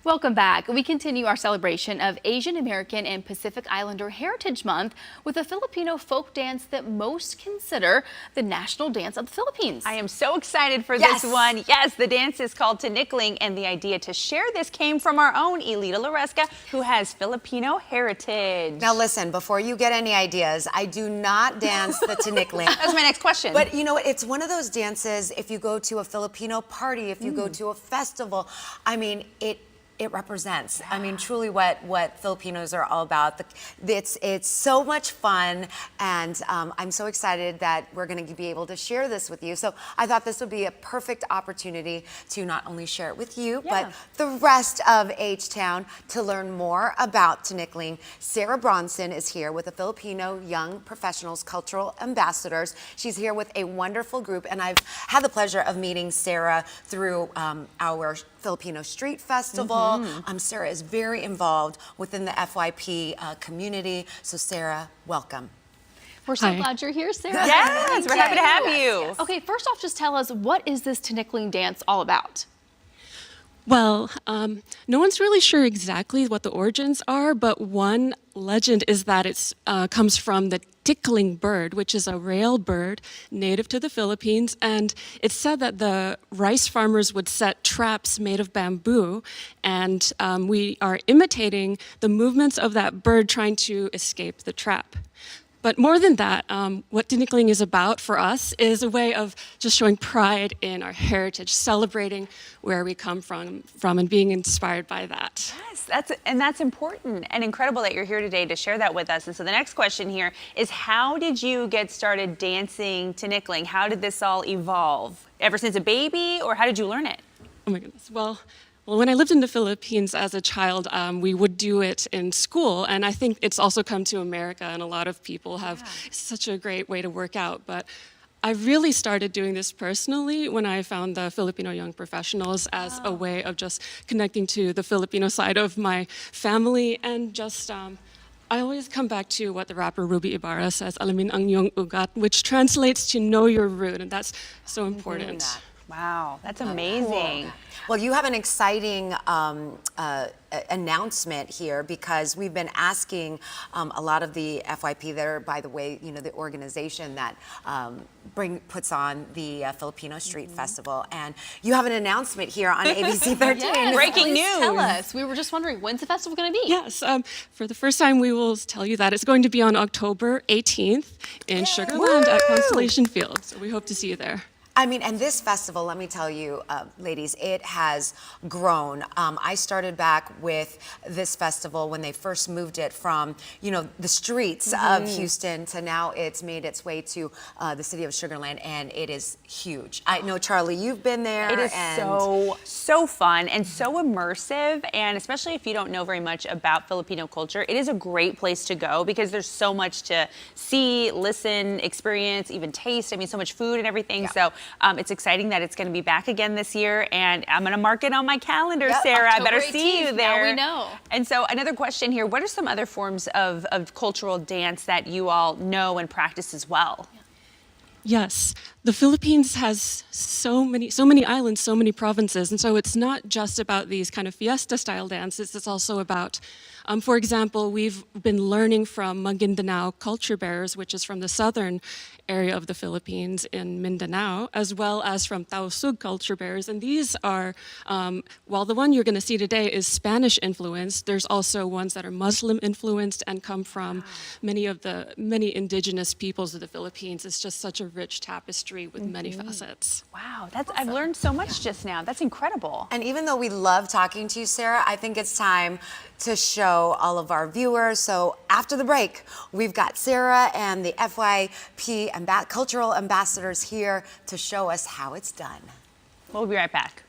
Welcome back. We continue our celebration of Asian American and Pacific Islander Heritage Month with a Filipino folk dance that most consider the national dance of the Philippines. I am so excited for this one. Yes, the dance is called Tinikling, and the idea to share this came from our own Elita Loresca, who has Filipino heritage. Now listen, before you get any ideas, I do not dance the Tinikling. That's my next question. But you know, it's one of those dances, if you go to a Filipino party, if you go to a festival, I mean, it represents, I mean, truly what Filipinos are all about. It's so much fun, and I'm so excited that we're going to be able to share this with you. So I thought this would be a perfect opportunity to not only share it with you, but the rest of H-Town to learn more about Tinikling. Sarah Bronson is here with the Filipino Young Professionals Cultural Ambassadors. She's here with a wonderful group, and I've had the pleasure of meeting Sarah through our Filipino Street Festival. Sarah is very involved within the FYP community. So Sarah, welcome. We're so glad you're here, Sarah. Yes, we're happy to have you. Okay, first off, just tell us, what is this Tinikling dance all about? Well, no one's really sure exactly what the origins are, but one legend is that it comes from the tickling bird, which is a rail bird native to the Philippines. And it's said that the rice farmers would set traps made of bamboo, and we are imitating the movements of that bird trying to escape the trap. But more than that, what Tinikling is about for us is a way of just showing pride in our heritage, celebrating where we come from and being inspired by that. Yes, that's important and incredible that you're here today to share that with us. And so the next question here is, how did you get started dancing Tinikling? How did this all evolve? Ever since a baby, or how did you learn it? Oh my goodness. Well, when I lived in the Philippines as a child, we would do it in school, and I think it's also come to America, and a lot of people have such a great way to work out. But I really started doing this personally when I found the Filipino Young Professionals as a way of just connecting to the Filipino side of my family, and just I always come back to what the rapper Ruby Ibarra says, "Alamin ang iyong ugat," which translates to know your root, and that's so important. Wow, that's amazing. Cool. Well, you have an exciting announcement here, because we've been asking a lot of the FYP that are, by the way, you know, the organization that puts on the Filipino Street Festival, and you have an announcement here on ABC13. Yes, breaking news. Tell us. We were just wondering, when's the festival going to be? Yes, for the first time we will tell you that it's going to be on October 18th in Sugar Land at Constellation Field. So we hope to see you there. I mean, and this festival, let me tell you, ladies, it has grown. I started back with this festival when they first moved it from, you know, the streets of Houston to now it's made its way to the city of Sugar Land, and it is huge. I know, Charlie, you've been there. It is so fun and so immersive, and especially if you don't know very much about Filipino culture, it is a great place to go because there's so much to see, listen, experience, even taste. I mean, so much food and everything. So it's exciting that it's going to be back again this year, and I'm going to mark it on my calendar, Sarah. October I better see you there. Now we know. And so another question here, what are some other forms of cultural dance that you all know and practice as well? Yes, the Philippines has so many islands, so many provinces, and so it's not just about these kind of fiesta-style dances. It's also about, for example, we've been learning from Maguindanao culture bearers, which is from the southern area of the Philippines in Mindanao, as well as from Tausug culture bearers. And these are, while the one you're going to see today is Spanish influenced, there's also ones that are Muslim influenced and come from many indigenous peoples of the Philippines. It's just such a rich tapestry with many facets. Wow, I've learned so much just now. That's incredible. And even though we love talking to you, Sarah, I think it's time to show all of our viewers. So after the break, we've got Sarah and the FYP Cultural Ambassadors here to show us how it's done. We'll be right back.